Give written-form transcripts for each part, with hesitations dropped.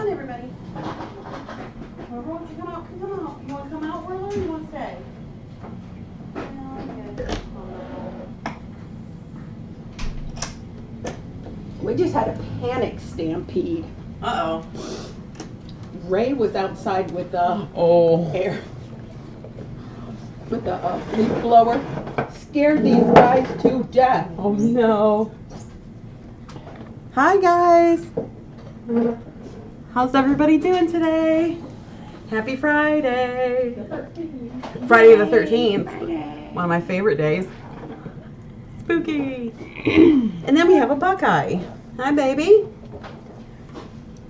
on, everybody. Well, why don't you come out? Come out. You want to come out, Marley, or you want to stay? We just had a panic stampede. Uh-oh. Ray was outside with the air, with the leaf blower. Scared these guys to death. Oh no. Hi guys. How's everybody doing today? Happy Friday. Friday the 13th. One of my favorite days. Spooky. And then we have a Buckeye. Hi, baby.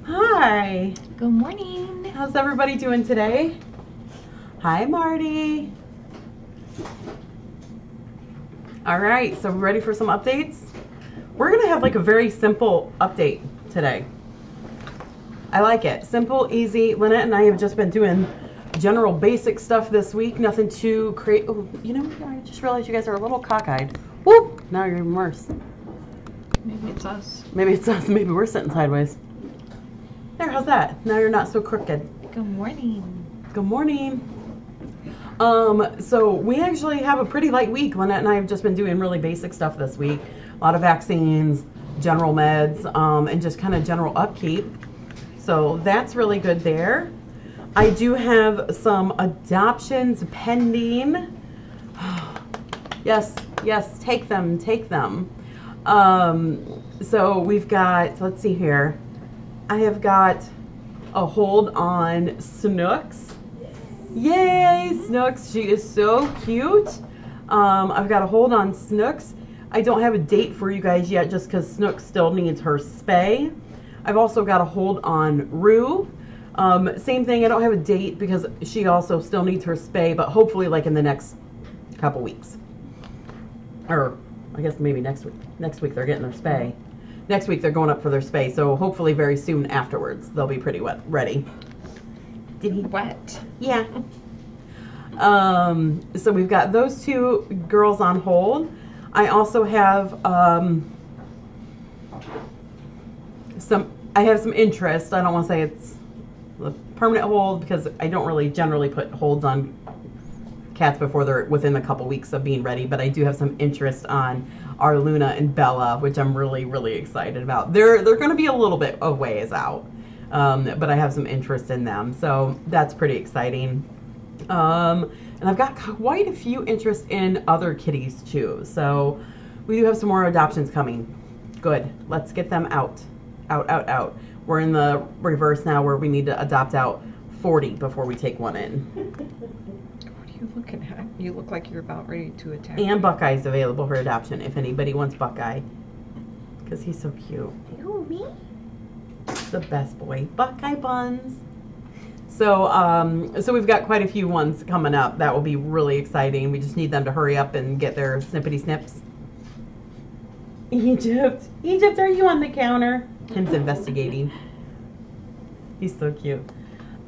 Hi. Good morning. How's everybody doing today? Hi, Marty. All right, so ready for some updates? We're gonna have like a very simple update today. I like it. Simple, easy. Lynette and I have just been doing general basic stuff this week. Nothing too crazy. Oh, you know, I just realized you guys are a little cockeyed. Whoop! Now you're even worse. Maybe it's us. Maybe it's us. Maybe we're sitting sideways. There, how's that? Now you're not so crooked. Good morning. Good morning. So we actually have a pretty light week. Lynette and I have just been doing really basic stuff this week. A lot of vaccines, general meds, and just kind of general upkeep. So that's really good there. I do have some adoptions pending. Yes, yes, take them, take them. So we've got, let's see here. I have got a hold on Snooks. Yay, Snooks, she is so cute. I've got a hold on Snooks. I don't have a date for you guys yet just because Snooks still needs her spay. I've also got a hold on Rue. Same thing, I don't have a date because she also still needs her spay, but hopefully like in the next couple weeks. Or I guess maybe next week. Next week they're getting their spay. Next week they're going up for their spay, so hopefully very soon afterwards they'll be pretty ready. Did he? Wet. Yeah. So we've got those two girls on hold. I also have some interest. I don't want to say it's a permanent hold because I don't really generally put holds on cats before they're within a couple weeks of being ready, but I do have some interest on our Luna and Bella, which I'm really, really excited about. They're going to be a little bit of ways out, but I have some interest in them, so that's pretty exciting. And I've got quite a few interests in other kitties too, so we do have some more adoptions coming. Good. Let's get them out. Out. We're in the reverse now where we need to adopt out 40 before we take one in. What are you looking at? You look like you're about ready to attack. And Buckeye's available for adoption if anybody wants Buckeye. Because he's so cute. Who, me? The best boy. Buckeye buns. So, so we've got quite a few ones coming up. That will be really exciting. We just need them to hurry up and get their snippety snips. Egypt, are you on the counter? Tim's investigating. He's so cute.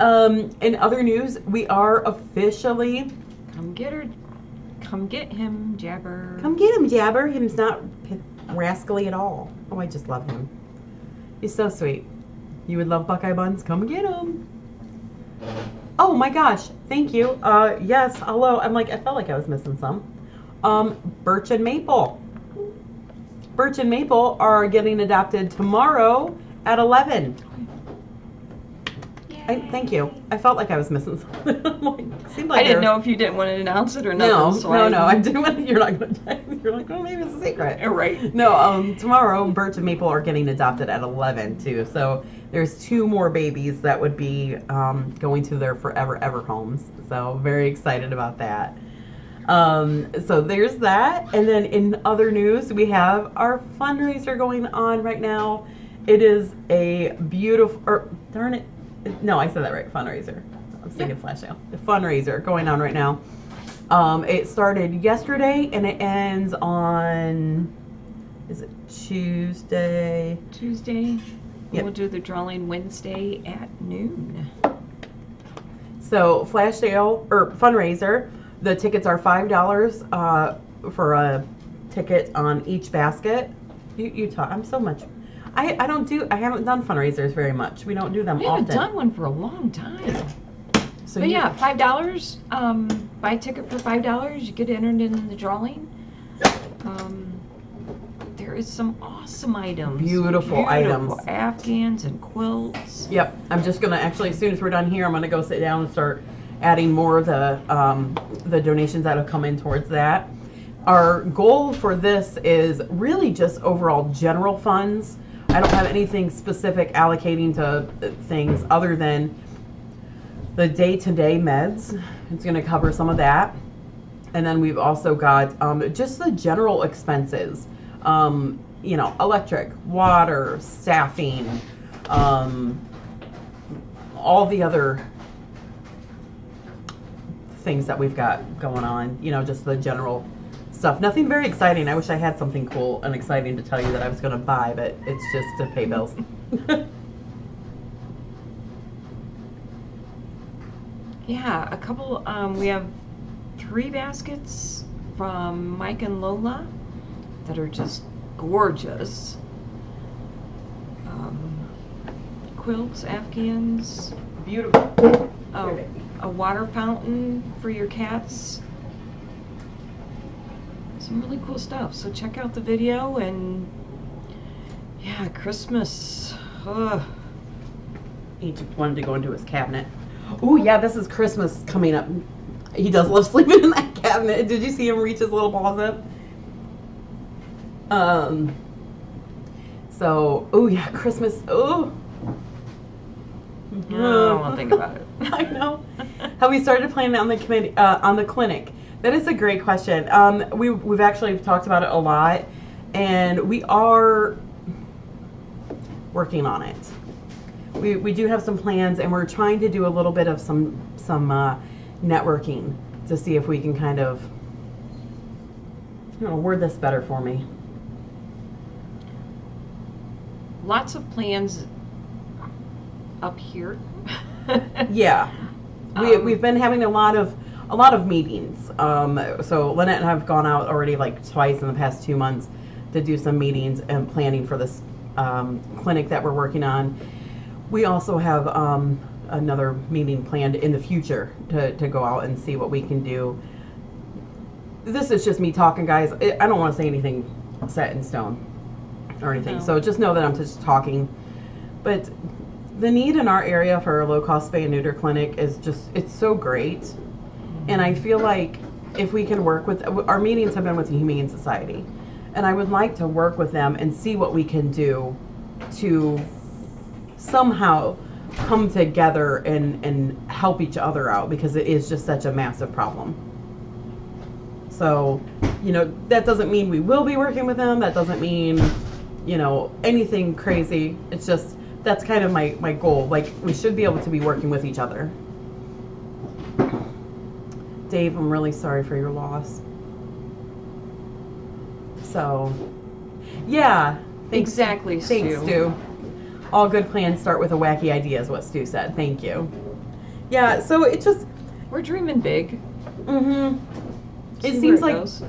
In other news, we are officially... Come get her. Come get him, Jabber. Come get him, Jabber. He's not rascally at all. Oh, I just love him. He's so sweet. You would love Buckeye buns? Come get him. Oh my gosh, thank you. Yes, hello. I'm like, I felt like I was missing some. Birch and Maple. Birch and Maple are getting adopted tomorrow at 11. Thank you. I felt like I was missing something. I didn't know if you didn't want to announce it or not. No, I didn't want to. You're not going to. You're like, oh, maybe it's a secret. Right. No, tomorrow Birch and Maple are getting adopted at 11 too. So there's 2 more babies that would be going to their forever ever homes. So very excited about that. So there's that. And then in other news, we have our fundraiser going on right now. It is a beautiful, darn it. No, I said that right. Fundraiser. I was thinking flash sale. The fundraiser going on right now. It started yesterday and it ends on, is it Tuesday? Tuesday. Yep. We'll do the drawing Wednesday at noon. So flash sale or fundraiser. The tickets are $5 for a ticket on each basket. You talk. I haven't done fundraisers very much. We don't do them We often. haven't done one for a long time. So But yeah, $5. Buy a ticket for $5. You get entered in the drawing. There is some awesome items. Beautiful items. Afghans and quilts. Yep. I'm just gonna actually, as soon as we're done here, I'm gonna go sit down and start adding more of the donations that have come in towards that. Our goal for this is really just overall general funds. I don't have anything specific allocating to things other than the day-to-day meds. It's going to cover some of that. And then we've also got just the general expenses. You know, electric, water, staffing, all the other things that we've got going on. You know, just the general stuff. Nothing very exciting. I wish I had something cool and exciting to tell you that I was going to buy, but it's just to pay bills. Yeah, a couple, we have 3 baskets from Mike and Lola that are just gorgeous. Quilts, Afghans. Beautiful. A water fountain for your cats. Some really cool stuff. So check out the video. And yeah, Christmas. Ugh. Each wanted to go into his cabinet. Oh yeah, this is Christmas coming up. He does love sleeping in that cabinet. Did you see him reach his little paws up? So, oh yeah, Christmas. Oh. I don't want to think about it. I know. Have we started planning on the committee, on the clinic? That is a great question. We've actually talked about it a lot, and we are working on it. We do have some plans, and we're trying to do a little bit of some networking to see if we can kind of, word this better for me. Lots of plans up here. Yeah, we've been having a lot of meetings. So Lynette and I have gone out already like twice in the past 2 months to do some meetings and planning for this clinic that we're working on. We also have another meeting planned in the future to go out and see what we can do. This is just me talking, guys. I don't want to say anything set in stone or anything. No. So just know that I'm just talking. But the need in our area for a low-cost spay and neuter clinic is just, it's so great. And I feel like if we can work with, our meetings have been with the Humane Society. And I would like to work with them and see what we can do to somehow come together and help each other out, because it is just such a massive problem. So, that doesn't mean we will be working with them. That doesn't mean, anything crazy. It's just, that's kind of my goal. Like, we should be able to be working with each other. Dave, I'm really sorry for your loss. So, yeah. Thanks, Exactly, Stu. Thanks, Stu. All good plans start with a wacky idea is what Stu said. Thank you. Yeah, so it just... We're dreaming big. Mm-hmm. It See seems where it like, goes.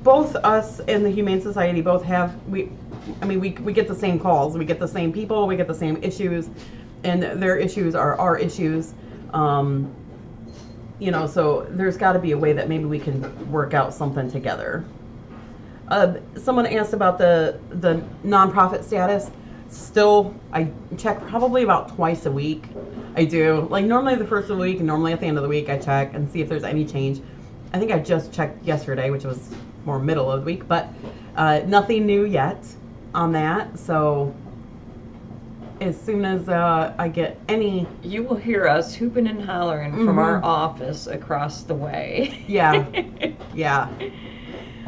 both us and the Humane Society both have... we get the same calls. We get the same people. We get the same issues. And their issues are our issues. So there's got to be a way that maybe we can work out something together. Someone asked about the nonprofit status. Still, I check probably about twice a week. I do. Like, normally the first of the week and normally at the end of the week I check and see if there's any change. I think I just checked yesterday, which was more middle of the week, but nothing new yet on that. So as soon as I get any... You will hear us hooping and hollering from our office across the way. Yeah. Yeah.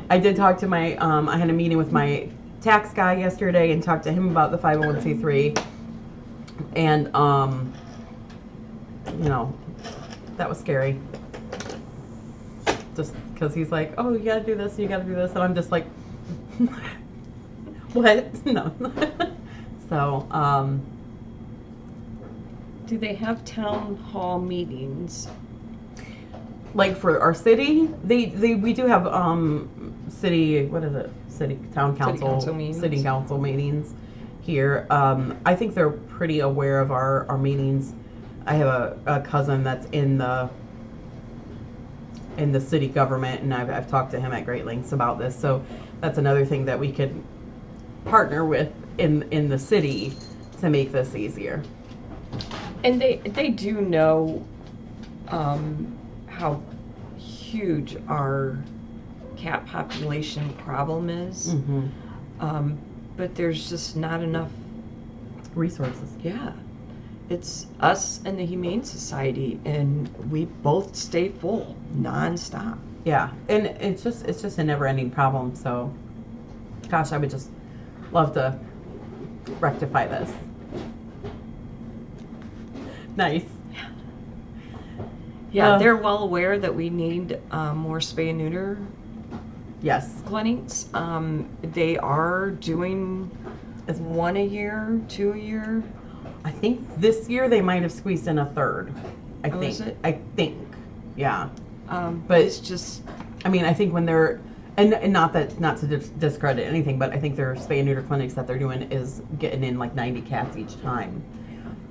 I did talk to my, I had a meeting with my tax guy yesterday and talked to him about the 501c3. And, that was scary. Just because he's like, oh, you gotta do this, you gotta do this. And I'm just like, what? No. So, Do they have town hall meetings? like for our city, we do have city, what is it? City council meetings. City council meetings, here. I think they're pretty aware of our meetings. I have a cousin that's in the city government, and I've talked to him at great lengths about this. So that's another thing that we could partner with in the city to make this easier. And they do know how huge our cat population problem is. Mm-hmm. But there's just not enough resources. Yeah. It's us and the Humane Society, and we both stay full nonstop. Yeah, and it's just a never-ending problem. So, gosh, I would just love to rectify this. Nice. Yeah, they're well aware that we need more spay and neuter. Yes. Clinics. They are doing 1 a year, 2 a year. I think this year they might have squeezed in a third. I think. Is it? I think. Yeah. But it's just. I mean, I think when they're and not to discredit anything, but I think their spay and neuter clinics that they're doing is getting in like 90 cats each time.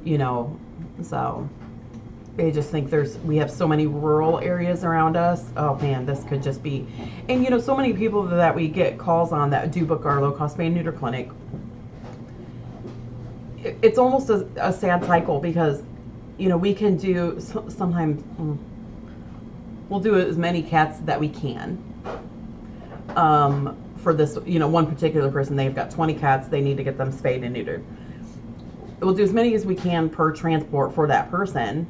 You know, so I just think we have so many rural areas around us. Oh man, this could just be, and you know, so many people that we get calls on that do book our low cost spay and neuter clinic. It's almost a sad cycle because, you know, we can do sometimes we'll do as many cats that we can. For this, you know, one particular person, they've got 20 cats. They need to get them spayed and neutered. We'll do as many as we can per transport for that person.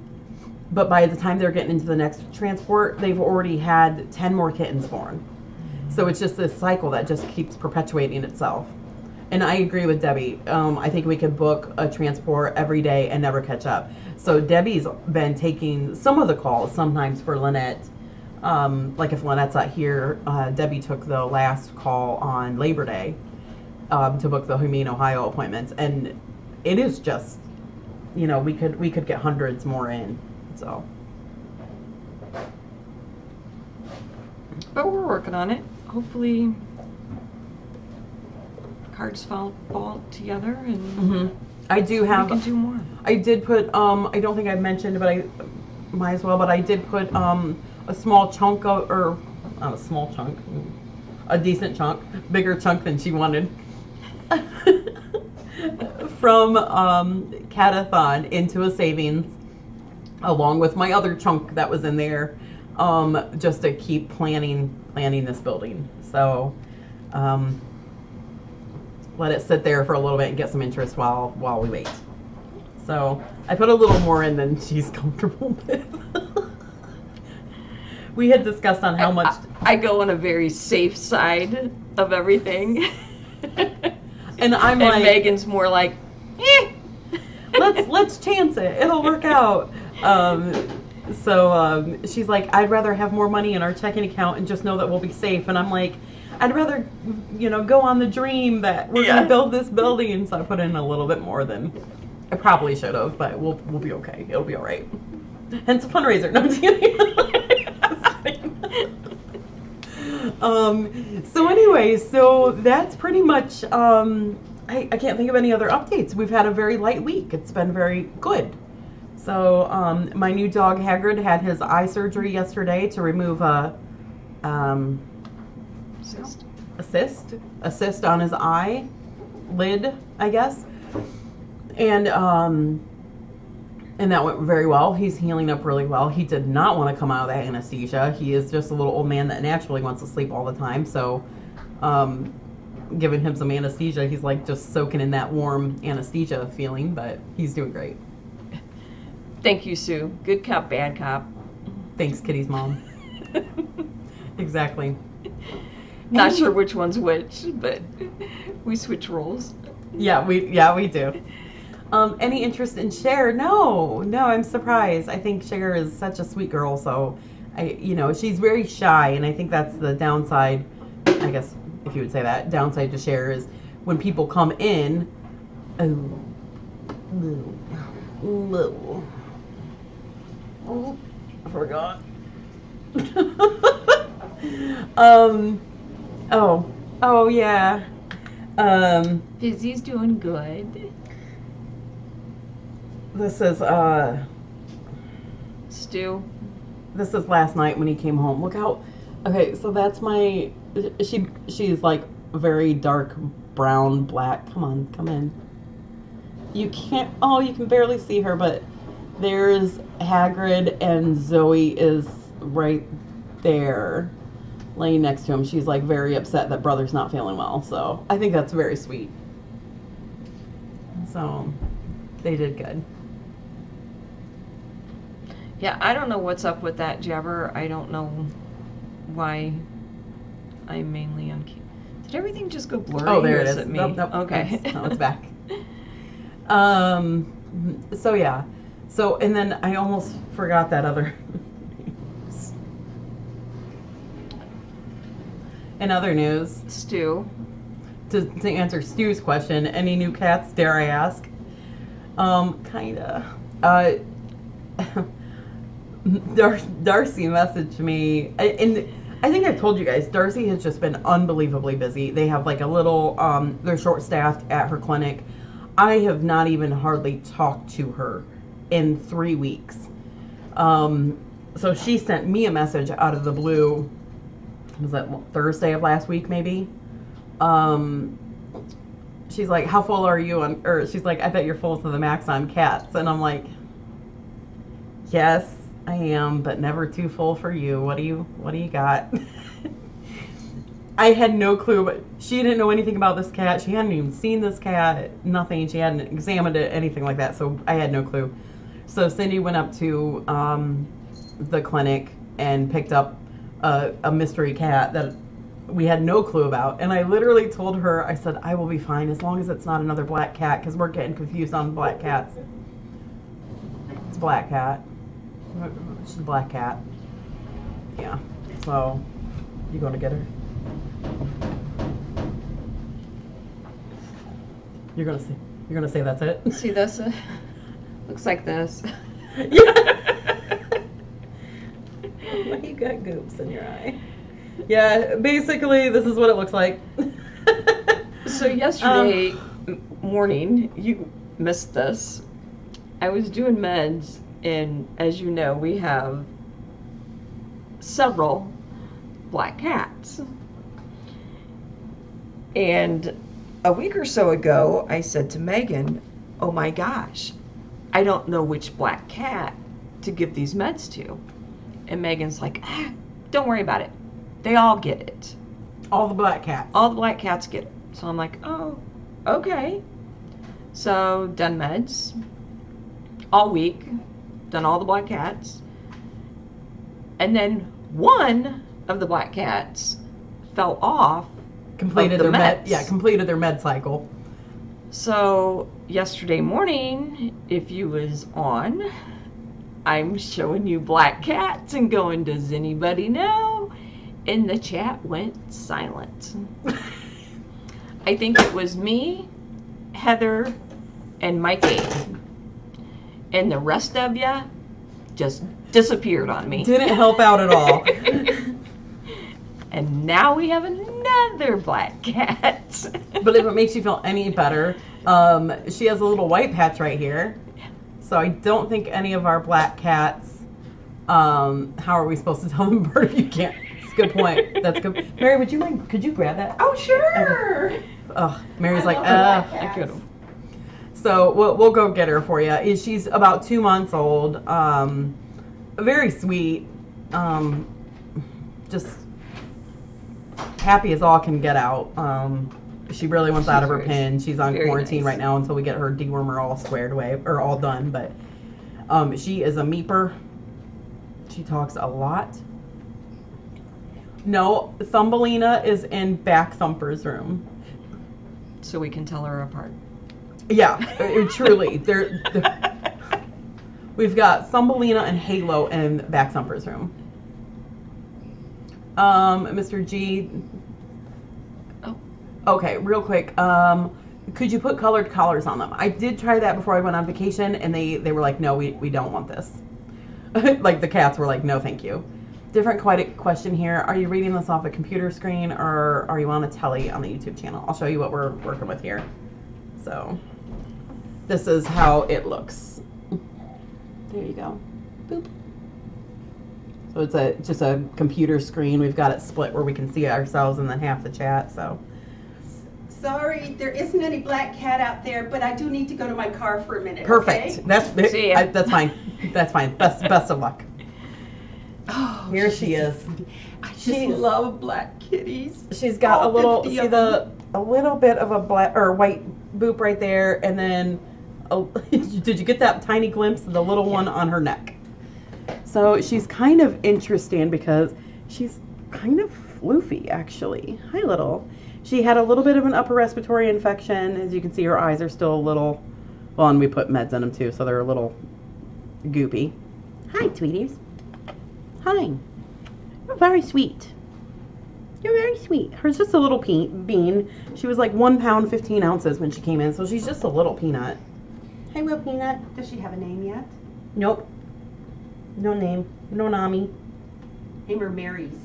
But by the time they're getting into the next transport, they've already had 10 more kittens born. So it's just this cycle that just keeps perpetuating itself. And I agree with Debbie. I think we could book a transport every day and never catch up. So Debbie's been taking some of the calls sometimes for Lynette. Like if Lynette's not here, Debbie took the last call on Labor Day to book the Humane Ohio appointments. And it is just, you know, we could get hundreds more in. So. But we're working on it. Hopefully cards fall together and I do have. We can do more. I did put. I don't think I mentioned, but I might as well. But I did put a small chunk of, or not a small chunk, a decent chunk, bigger chunk than she wanted, from Catathon into a savings, along with my other chunk that was in there, just to keep planning this building. So. Let it sit there for a little bit and get some interest while we wait. So I put a little more in than she's comfortable with. We had discussed on how much. I go on a very safe side of everything. And I'm like, and Megan's more like, let's chance it. It'll work out. So she's like, I'd rather have more money in our checking account and just know that we'll be safe. And I'm like, I'd rather, you know, go on the dream that we're going to build this building. So I put in a little bit more than I probably should have, but we'll be okay. It'll be all right. Hence a fundraiser. No, I'm just kidding. So anyway, so that's pretty much, I can't think of any other updates. We've had a very light week. It's been very good. So my new dog Hagrid had his eye surgery yesterday to remove a cyst on his eye lid, I guess, and that went very well. He's healing up really well. He did not want to come out of that anesthesia. He is just a little old man that naturally wants to sleep all the time. So giving him some anesthesia, he's like just soaking in that warm anesthesia feeling, but he's doing great. Thank you, Sue. Good cop, bad cop. Thanks, Kitty's mom. Exactly. Not sure which one's which, but we switch roles. Yeah, we do. Any interest in Cher? No, I'm surprised. I think Cher is such a sweet girl, so she's very shy, and I think that's the downside, I guess, if you would say that. Downside to Cher is when people come in, oh, I forgot. Oh yeah. Fizzy's doing good. This is Stu. this is last night when he came home. Look how. Okay, so that's my. She's like very dark brown, black. Come on, come in. You can't. Oh, you can barely see her, but there's Hagrid and Zoe is right there, laying next to him. She's like very upset that brother's not feeling well. So I think that's very sweet. So they did good. Yeah, I don't know what's up with that jabber. I don't know why I'm mainly on. Did everything just go blurry? Oh, there or it is. It me? Nope. Okay. No, it's back. So yeah. So, and then I almost forgot that other. In other news, Stu. to answer Stu's question, any new cats, dare I ask? Kinda. Darcy messaged me, and I think I've told you guys, Darcy has just been unbelievably busy. They have like a little, they're short-staffed at her clinic. I have not even hardly talked to her in 3 weeks. So she sent me a message out of the blue. Was that Thursday of last week, maybe? She's like, how full are you on, or she's like, I bet you're full to the max on cats. And I'm like, yes, I am, but never too full for you. What do you got? I had no clue, but she didn't know anything about this cat. She hadn't even seen this cat, nothing. She hadn't examined it, anything like that. So I had no clue. So Cindy went up to the clinic and picked up a mystery cat that we had no clue about. And I literally told her, I said, I will be fine as long as it's not another black cat, because we're getting confused on black cats. It's a black cat. She's a black cat. Yeah. So, you going to get her? You're gonna say that's it? See this? Looks like this. Yeah. You got goops in your eye. Yeah, basically this is what it looks like. So yesterday morning, you missed this. I was doing meds, and as you know, we have several black cats. And a week or so ago, I said to Megan, oh my gosh, I don't know which black cat to give these meds to. And Megan's like, don't worry about it. They all get it. All the black cats. All the black cats get it. So I'm like, oh, okay. So done meds all week, done all the black cats. And then one of the black cats fell off. Completed their med. Yeah, completed their med cycle. So yesterday morning, if you was on, I'm showing you black cats and going, does anybody know? And the chat went silent. I think it was me, Heather, and Mikey. And the rest of ya just disappeared on me. Didn't help out at all. And now we have another black cat. But if it makes you feel any better, she has a little white patch right here. So I don't think any of our black cats, how are we supposed to tell them apart if you can't? It's a good point. That's good. Mary, would you mind, could you grab that? Oh, sure. Okay. Mary's like, I could have. So we'll go get her for you. She's about 2 months old. Very sweet. Just happy as all can get out. She really wants out of her pen. She's on quarantine right now until we get her dewormer all squared away, or all done. But she is a meeper. She talks a lot. No, Thumbelina is in Back Thumper's room. So we can tell her apart. Yeah, truly. We've got Thumbelina and Halo in Back Thumper's room. Mr. G. Oh. Okay, real quick. Could you put colored collars on them? I did try that before I went on vacation, and they were like, no, we don't want this. Like the cats were like, no, thank you. Different question here. Are you reading this off a computer screen or are you on a telly on the YouTube channel? I'll show you what we're working with here. So this is how it looks. There you go. Boop. So it's just a computer screen. We've got it split where we can see ourselves and then half the chat. So sorry, there isn't any black cat out there, but I do need to go to my car for a minute. Perfect. Okay? That's fine. That's fine. Best of luck. Oh, here she is. I just love black kitties. She's got a little bit of a black or white boop right there, and then did you get that tiny glimpse of the little one on her neck? So she's kind of interesting because she's kind of floofy, actually. Hi, little. She had a little bit of an upper respiratory infection. As you can see, her eyes are still a little, well, and we put meds in them too, so they're a little goopy. Hi, sweeties. Hi. You're very sweet. You're very sweet. Her's just a little bean. She was like 1 pound, 15 ounces when she came in, so she's just a little peanut. Hi, little peanut. Does she have a name yet? Nope. No name. No Nami. Name her Mary's.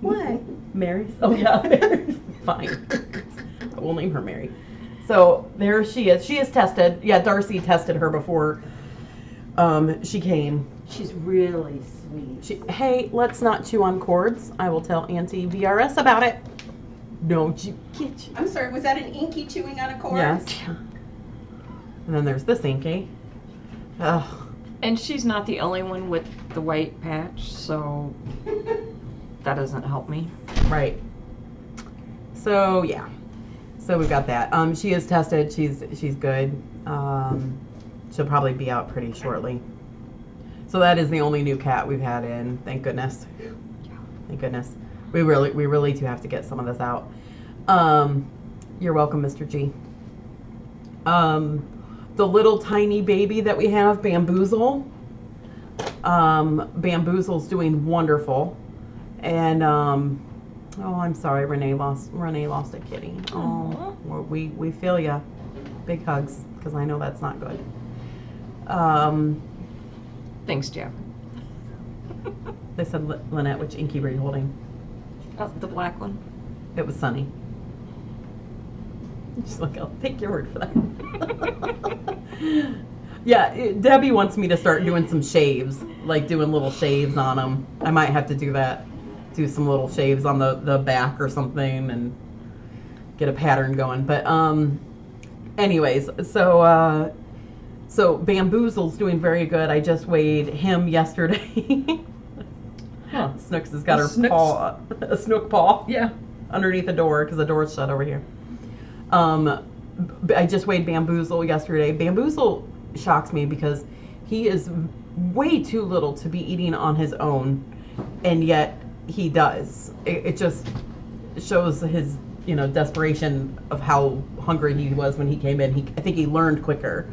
What? Mary's? Oh, yeah, Mary's. Fine. We'll name her Mary. So there she is. She is tested. Yeah, Darcy tested her before she came. She's really sweet. Hey, let's not chew on cords. I will tell Auntie VRS about it. Don't you get you. I'm sorry, was that an Inky chewing on a cord? Yes. And then there's this Inky. Ugh. And she's not the only one with the white patch, so that doesn't help me. Right. So yeah. So we've got that. She is tested. She's good. She'll probably be out pretty shortly. So that is the only new cat we've had in. Thank goodness. Thank goodness. We really do have to get some of this out. You're welcome, Mr. G. The little tiny baby that we have, Bamboozle. Bamboozle's doing wonderful. And oh, I'm sorry, Renee lost a kitty. Oh, we feel ya. Big hugs, because I know that's not good. Thanks, Jeff. They said, Lynette, which Inky were you holding? The black one. It was Sunny. She's like, I'll take your word for that. Yeah, Debbie wants me to start doing some shaves, like doing little shaves on them. I might have to do that. Do some little shaves on the back or something and get a pattern going. But anyways, so Bamboozle's doing very good. I just weighed him yesterday. Huh. Snooks has got her paw, a snook paw. Yeah. Underneath the door because the door's shut over here. I just weighed Bamboozle yesterday. Bamboozle shocks me because he is way too little to be eating on his own, and yet he does. It just shows his, desperation of how hungry he was when he came in. I think he learned quicker.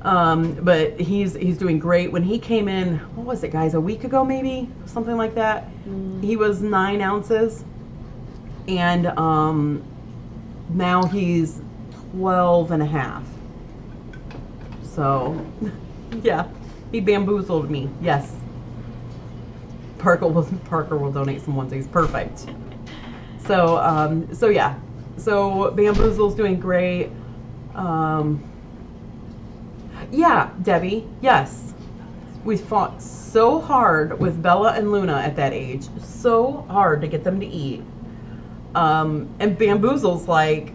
But he's doing great. When he came in, what was it, guys? A week ago, maybe something like that. He was 9 ounces, and now he's 12 and a half. So, yeah, he bamboozled me. Yes. Parker will donate some onesies. Perfect. So yeah. So Bamboozle's doing great. Yeah, Debbie. Yes. We fought so hard with Bella and Luna at that age. So hard to get them to eat. And Bamboozle's like,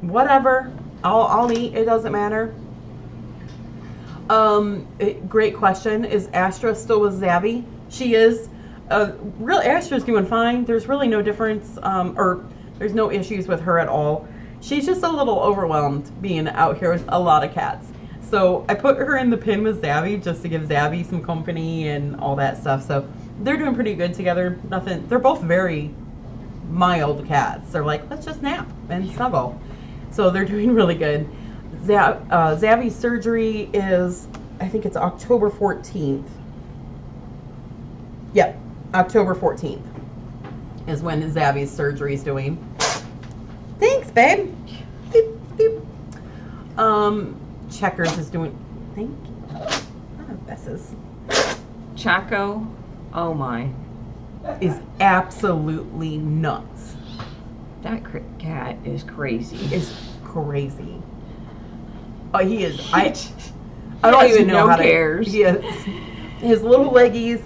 whatever. I'll eat. It doesn't matter. Great question. Is Astra still with Zabby? She is. Astra's doing fine. There's really no difference, or there's no issues with her at all. She's just a little overwhelmed being out here with a lot of cats. So I put her in the pen with Zabby just to give Zabby some company and all that stuff. So they're doing pretty good together. Nothing. They're both very mild cats. They're like, let's just nap and snuggle. So they're doing really good. Zabby's surgery is, I think it's October 14th. Yep, October 14th is when Zabby's surgery is doing. Thanks, babe. Beep, beep. Checkers is doing. Thank you. Oh, Besses. Chaco, oh my, is absolutely nuts. that cat is crazy. Is crazy. Oh, he is. He I don't has even know no how cares. to. He is. His little leggies.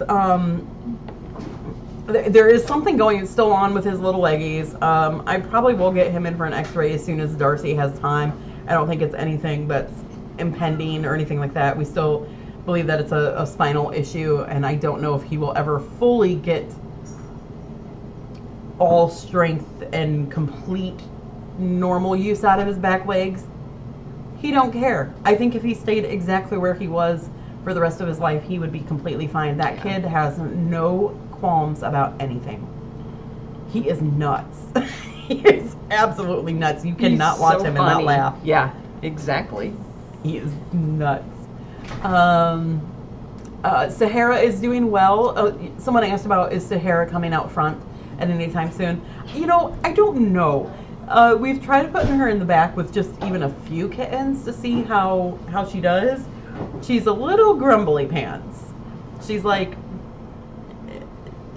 There is something going still on with his little leggies. I probably will get him in for an X-ray as soon as Darcy has time. I don't think it's anything that's impending or anything like that. We still believe that it's a spinal issue, and I don't know if he will ever fully get all strength and complete normal use out of his back legs. He don't care. I think if he stayed exactly where he was for the rest of his life, he would be completely fine. That kid has no qualms about anything. He is nuts. He is absolutely nuts. You cannot watch him and not laugh. Yeah, exactly. He is nuts. Sahara is doing well. Someone asked about, is Sahara coming out front at any time soon? You know, I don't know. We've tried putting her in the back with just even a few kittens to see how she does. She's a little grumbly pants. She's like,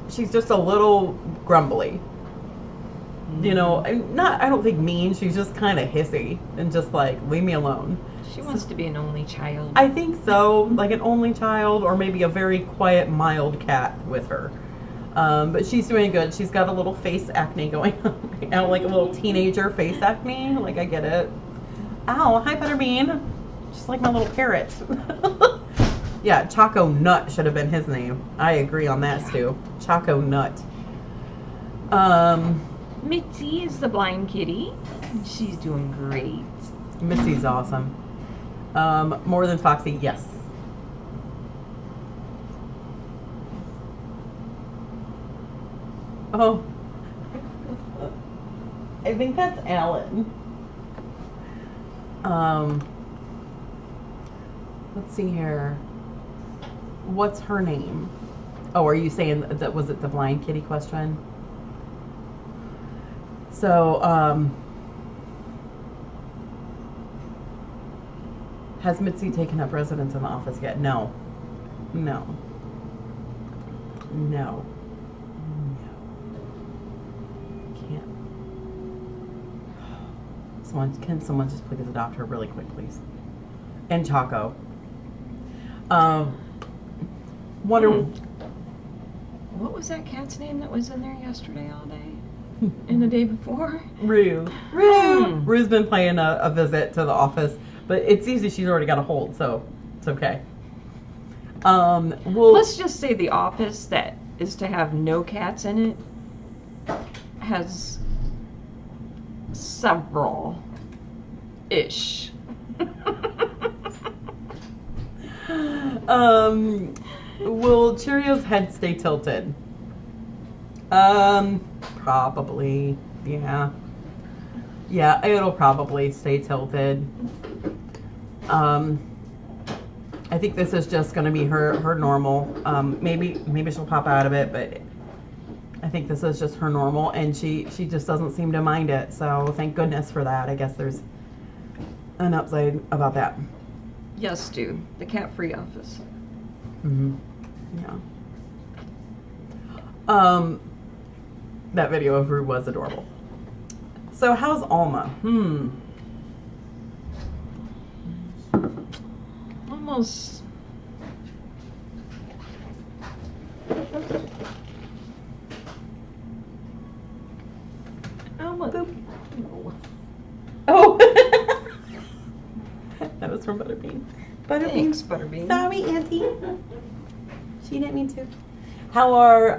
she's just a little grumbly. You know, I don't think mean. She's just kind of hissy and just like, leave me alone. She wants to be an only child. I think so, like an only child or maybe a very quiet, mild cat with her. But she's doing good. She's got a little face acne going on right now, like a little teenager face acne. Like, I get it. Ow, hi Butterbean. Just like my little parrot. Yeah, Choco Nut should have been his name. I agree on that, Stu. Choco Nut. Mitzi is the blind kitty. She's doing great. Mitzi's awesome. More than Foxy, yes. Oh. I think that's Alan. Let's see here. What's her name? Oh, are you saying that was it the blind kitty question? So, has Mitzi taken up residence in the office yet? No. No. No. No. Can't. Can someone just please adopt her really quick, please? And Choco. What was that cat's name that was in there yesterday all day? And the day before? Rue. Rue's been playing a visit to the office, but it's easy. She's already got a hold, so it's okay. Let's just say the office that is to have no cats in it has several-ish. Will Cheerios' head stay tilted? Probably. Yeah. Yeah, it'll probably stay tilted. I think this is just going to be her normal. Maybe she'll pop out of it, but I think this is just her normal, and she just doesn't seem to mind it. So thank goodness for that. I guess there's an upside about that. Yes, dude. The cat-free office. Yeah. That video of Rue was adorable. So how's Alma? Almost. Boop. Oh. That was from Butterbean. Thanks, Butterbean. Sorry, Auntie. She didn't mean to. How are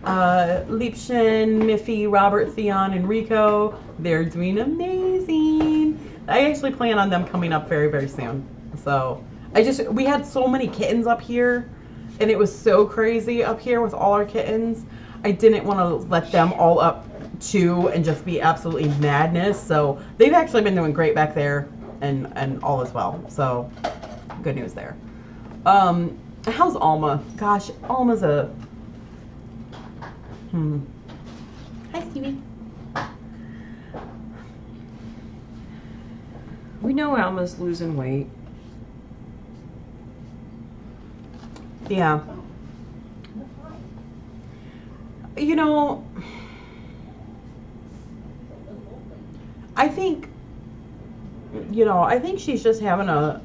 Liebchen, Miffy, Robert, Theon, and Rico? They're doing amazing. I actually plan on them coming up very, very soon. So we had so many kittens up here, and it was so crazy up here with all our kittens. I didn't want to let them all up too and just be absolutely madness. So they've actually been doing great back there and all as well. So good news there. How's Alma? Gosh, Alma's a... Hi, Stevie. We know Alma's losing weight. Yeah. You know, I think she's just having a,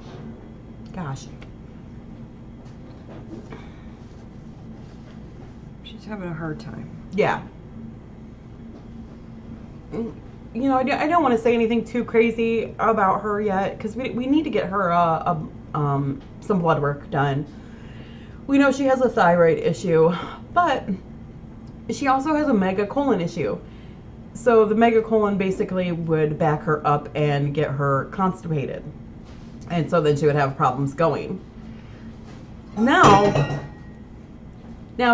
gosh. She's having a hard time. Yeah. You know, I don't want to say anything too crazy about her yet, because we need to get her some blood work done. We know she has a thyroid issue, but she also has a megacolon issue. So the megacolon basically would back her up and get her constipated. And so then she would have problems going. Now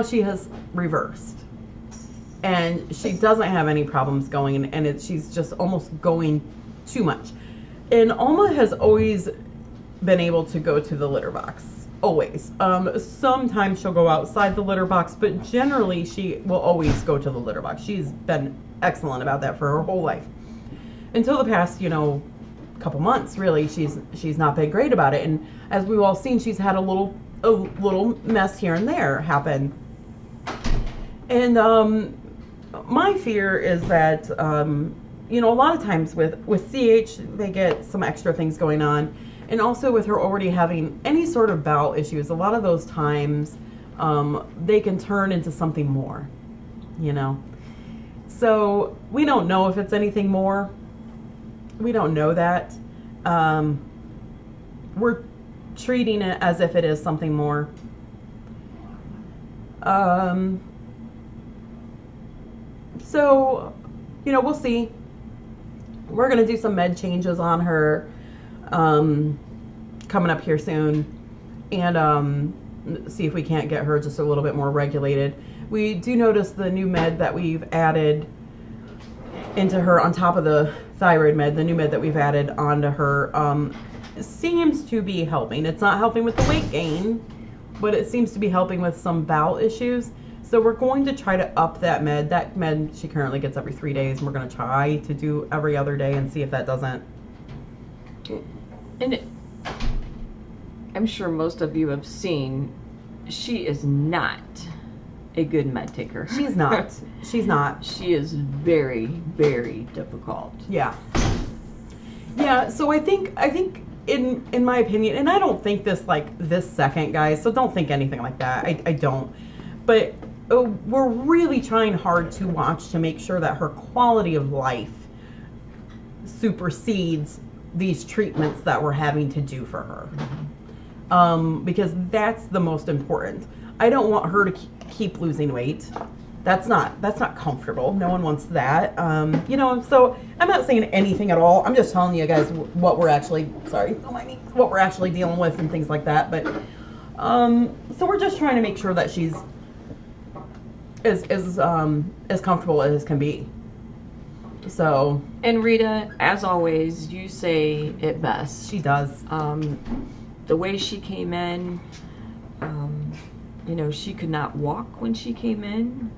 she has reversed. And she doesn't have any problems going, and she's just almost going too much. And Alma has always been able to go to the litter box. Always. Sometimes she'll go outside the litter box, but generally she will always go to the litter box. She's been excellent about that for her whole life. Until the past, couple months, really, she's not been great about it. And as we've all seen, she's had a little mess here and there happen. And my fear is that a lot of times with CH, they get some extra things going on. And also with her already having any sort of bowel issues, a lot of those times they can turn into something more, So we don't know if it's anything more. We don't know that. We're treating it as if it is something more. So, we'll see. We're going to do some med changes on her coming up here soon, and see if we can't get her just a little bit more regulated. We do notice the new med that we've added into her on top of the thyroid med, the new med that we've added onto her seems to be helping. It's not helping with the weight gain, but it seems to be helping with some bowel issues. So we're going to try to up that med. That med she currently gets every 3 days, and we're going to try to do every other day and see if that doesn't. And I'm sure most of you have seen, she is not a good med taker. She's not. She's not. She is very, very difficult. Yeah. Yeah, so I think in my opinion, and I don't think this second, guys, so don't think anything like that. I don't. But we're really trying hard to watch to make sure that her quality of life supersedes these treatments that we're having to do for her. Because that's the most important. I don't want her to keep losing weight. That's not comfortable. No one wants that. So I'm not saying anything at all. I'm just telling you guys what we're actually, what we're actually dealing with and things like that. But, so we're just trying to make sure that she's as comfortable as can be. So. And Rita, as always, you say it best. She does. The way she came in, she could not walk when she came in.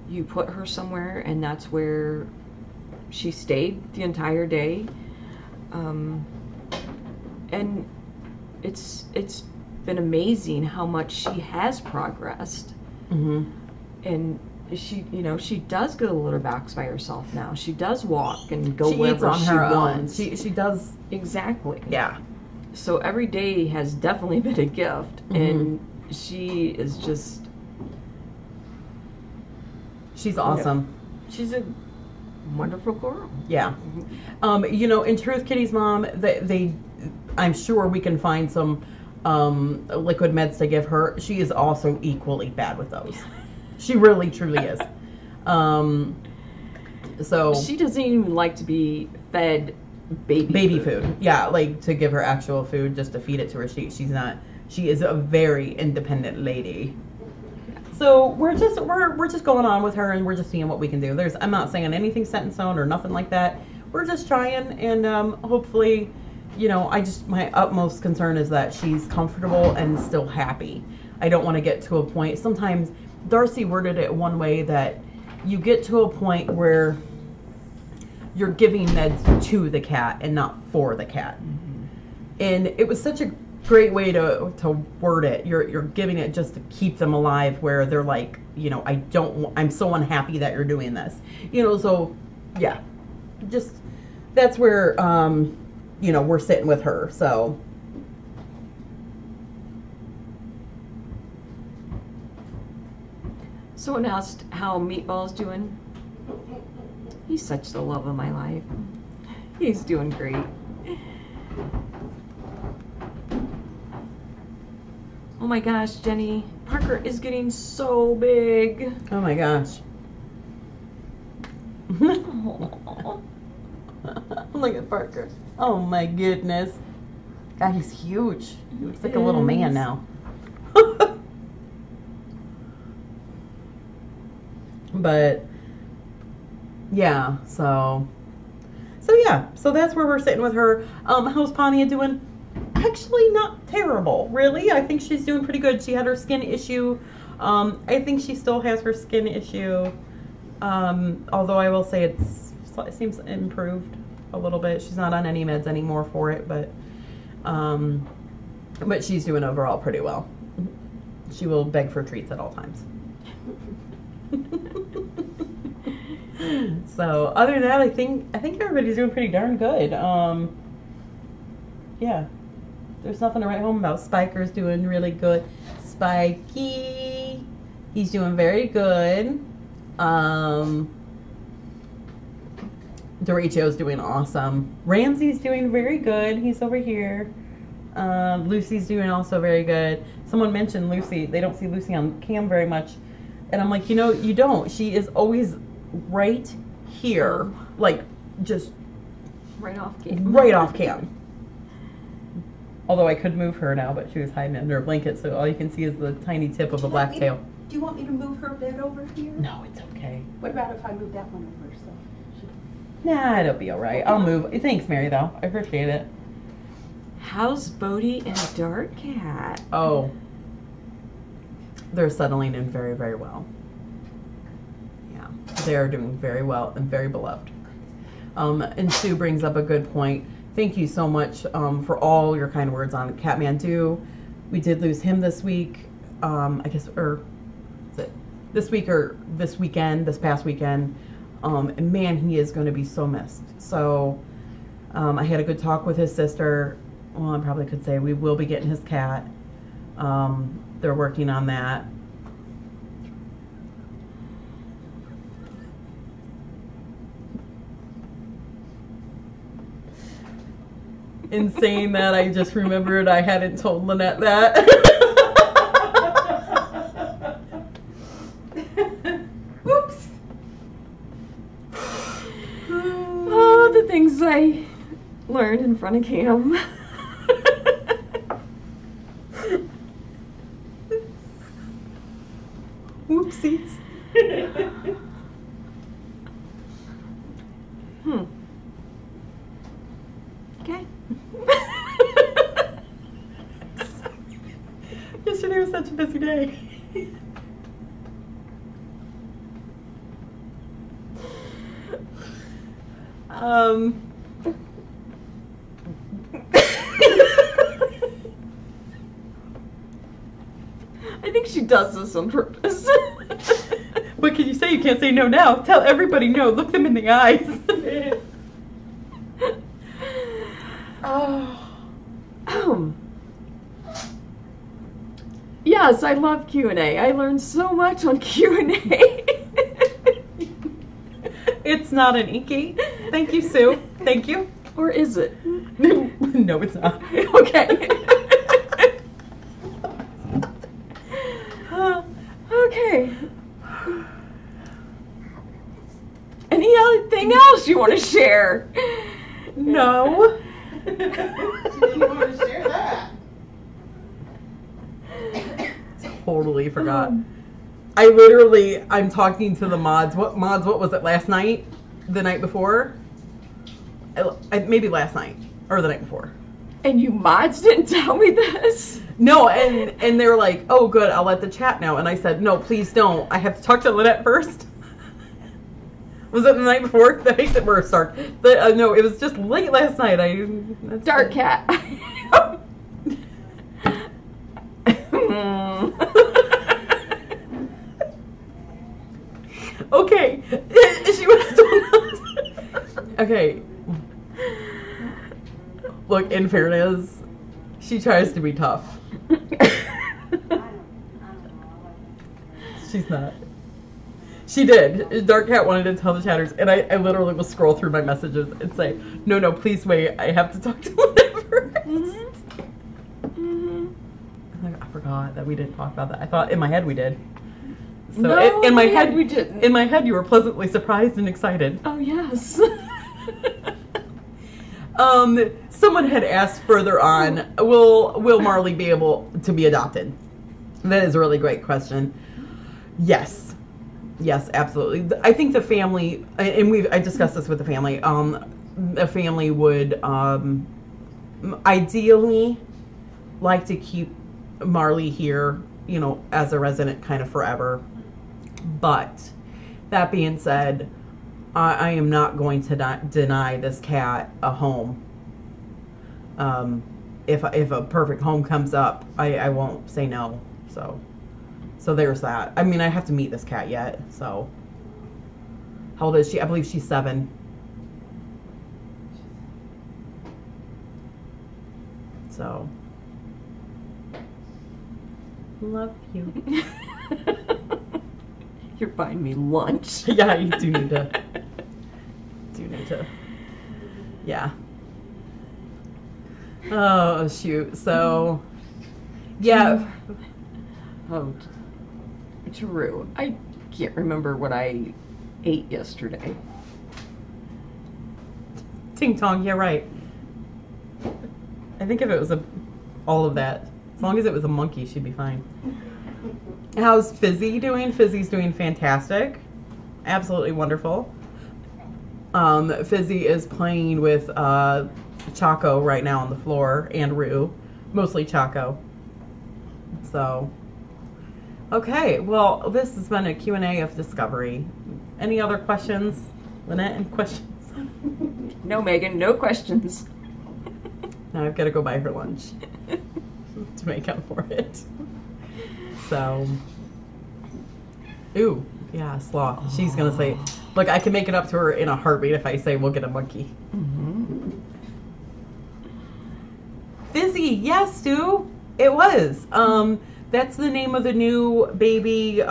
You put her somewhere, and that's where she stayed the entire day. And it's been amazing how much she has progressed. Mm-hmm. And she does go to the litter box by herself now. She does walk and go wherever she wants. She does. Exactly. Yeah. So every day has definitely been a gift. Mm-hmm. And she is just... She's awesome. She's a wonderful girl. Yeah. In truth, Kitty's mom, I'm sure we can find some liquid meds to give her. She is also equally bad with those. She really, truly is. So she doesn't even like to be fed baby food. Yeah, like to give her actual food, just to feed it to her. She is a very independent lady. So we're just going on with her, and we're just seeing what we can do. I'm not saying anything set in stone or nothing like that. We're just trying, and hopefully, my utmost concern is that she's comfortable and still happy. I don't want to get to a point. Sometimes Darcy worded it one way that you get to a point where you're giving meds to the cat and not for the cat. Mm-hmm. And it was such a great way to word it. You're giving it just to keep them alive, where they're like, you know, I'm so unhappy that you're doing this, you know. So yeah, just that's where you know, we're sitting with her. So someone asked how Meatball's doing. He's such the love of my life. He's doing great. Oh my gosh, Jenny, Parker is getting so big. oh my gosh. Aww. Look at Parker. Oh my goodness. God, he's huge. He looks like a little man now. But yeah, so yeah, so that's where we're sitting with her. How's Pania doing? Actually, not terrible, really. I think she's doing pretty good. She had her skin issue. I think she still has her skin issue. Although I will say it seems improved a little bit. She's not on any meds anymore for it, but she's doing overall pretty well. She will beg for treats at all times. So other than that, I think everybody's doing pretty darn good. Yeah, there's nothing to write home about. Spiker's doing really good. Spiky, he's doing very good. Derecho's doing awesome. Ramsey's doing very good. He's over here. Lucy's doing also very good. Someone mentioned Lucy. They don't see Lucy on cam very much. And I'm like, you know, you don't. She is always right here. Like, just right off cam. Right off cam. Although I could move her now, but she was hiding under a blanket, so all you can see is the tiny tip of the black tail. Do you want me to move her bed over here? No, it's okay. What about if I move that one over? So nah, it'll be all right. I'll move. Thanks, Mary, though. I appreciate it. How's Bodie and Dark Cat? Oh, they're settling in very, very well. Yeah, they're doing very well and very beloved. And Sue brings up a good point. Thank you so much for all your kind words on Kathmandu. We did lose him this week. I guess, or is it this week or this weekend, this past weekend. And man, he is going to be so missed. So I had a good talk with his sister. Well, I probably could say we will be getting his cat. They're working on that. In saying that, I just remembered I hadn't told Lynette that. Oops. Oh, the things I learned in front of Cam. Whoopsies. Okay. Yesterday was such a busy day. I think she does this on purpose. What can you say? You can't say no now. Tell everybody no. Look them in the eyes. Yes, I love Q&A. I learned so much on Q&A. It's not an inky. Thank you, Sue. Thank you. Or is it? No, it's not. Okay. Okay. Anything else you want to share? No. You want to share that? Totally forgot. I'm talking to the mods. What was it, last night? The night before? Maybe last night. Or the night before. And you mods didn't tell me this? No, and they were like, oh good, I'll let the chat know. And I said, no, please don't. I have to talk to Lynette first. Was it the night before? That makes it worse, Dark. No, it was just late last night. Dark Cat. Okay, she was still not. Okay. Look, in fairness, she tries to be tough. She's not. She did. Dark Cat wanted to tell the chatters, and I literally will scroll through my messages and say, no, please wait. I have to talk to Lynette first. I forgot that we didn't talk about that. I thought in my head we did. So no, in my head we didn't. In my head, you were pleasantly surprised and excited. Oh yes. Someone had asked further on, will Marley be able to be adopted? That is a really great question. Yes, absolutely. I think the family, and I discussed this with the family. The family would ideally like to keep Marley here, as a resident kind of forever. But that being said, I am not going to deny this cat a home. If a perfect home comes up, I won't say no. So there's that. I mean, I have to meet this cat yet. So how old is she? I believe she's 7. So love you. You're buying me lunch. Yeah, you do need to. Yeah. Oh shoot. So yeah. Oh, true. I can't remember what I ate yesterday. Ting tong. Yeah, right. I think if it was all of that, as long as it was a monkey, she'd be fine. How's Fizzy doing? Fizzy's doing fantastic. Absolutely wonderful. Fizzy is playing with Choco right now on the floor and Rue. Mostly Choco. So, okay. Well, this has been a Q&A of Discovery. Any other questions? Lynette, any questions? No, Megan, no questions. Now I've got to go buy her lunch to make up for it. So, ooh, yeah, sloth. She's gonna say, look, I can make it up to her in a heartbeat if I say we'll get a monkey. Mm-hmm. Fizzy, yes, Stu, it was. That's the name of the new baby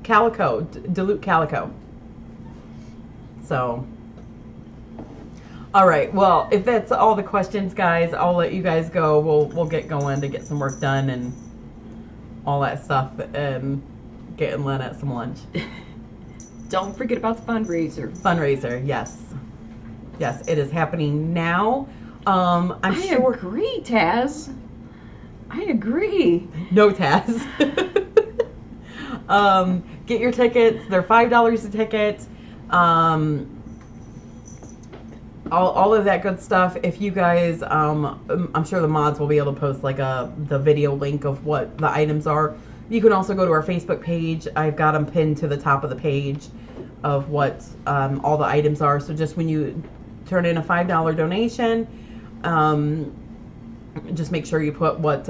calico, Dilute Calico. So, all right. Well, if that's all the questions, guys, I'll let you guys go. We'll get going to get some work done and all that stuff, and getting Lynette some lunch. Don't forget about the fundraiser. Fundraiser, yes. Yes, it is happening now. I agree, Taz. I agree. No, Taz. Get your tickets. They're $5 a ticket. All of that good stuff. If you guys, I'm sure the mods will be able to post like the video link of what the items are. You can also go to our Facebook page. I've got them pinned to the top of the page of what all the items are. So just when you turn in a $5 donation, just make sure you put what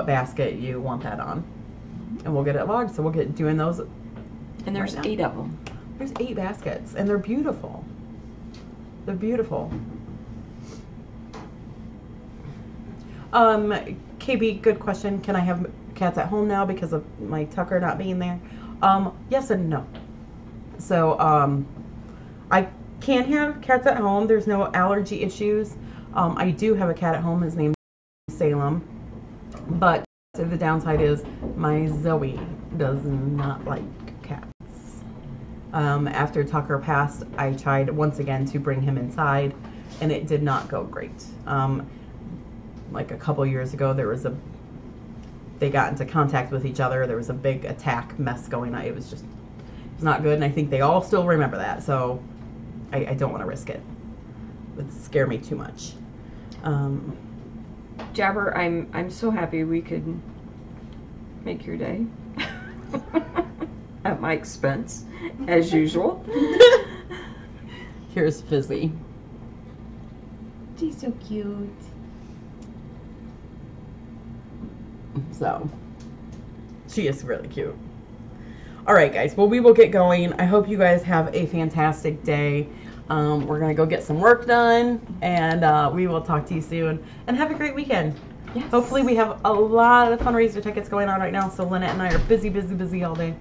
basket you want that on, and we'll get it logged. So we'll get doing those. And there's 8 of them. There's 8 baskets, and they're beautiful. They're beautiful. KB, good question. Can I have cats at home now because of my Tucker not being there? Yes and no. So I can have cats at home. There's no allergy issues. I do have a cat at home. His name is Salem. But the downside is my Zoe does not like cats. After Tucker passed, I tried once again to bring him inside, and it did not go great. Like a couple years ago, they got into contact with each other. There was a big attack mess going on. It was not good, and I think they all still remember that. So I don't want to risk it. It would scare me too much. Jabber, I'm so happy we could make your day at my expense, as usual. Here's Fizzy. She's so cute. So she is really cute. All right, guys. Well, we will get going. I hope you guys have a fantastic day. We're going to go get some work done, and we will talk to you soon. And have a great weekend. Yes. Hopefully we have a lot of fundraiser tickets going on right now, so Lynette and I are busy, busy, busy all day.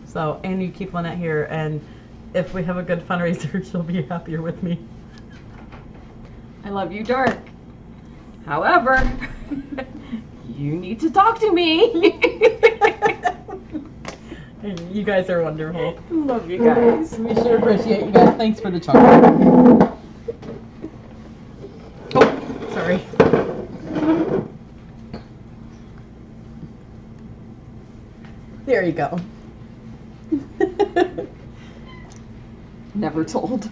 So, and you keep Lynette here, and if we have a good fundraiser, she'll be happier with me. I love you, dark. However, you need to talk to me. You guys are wonderful. Love you guys. We sure appreciate you guys. Thanks for the chocolate. Oh, sorry. There you go. Never told.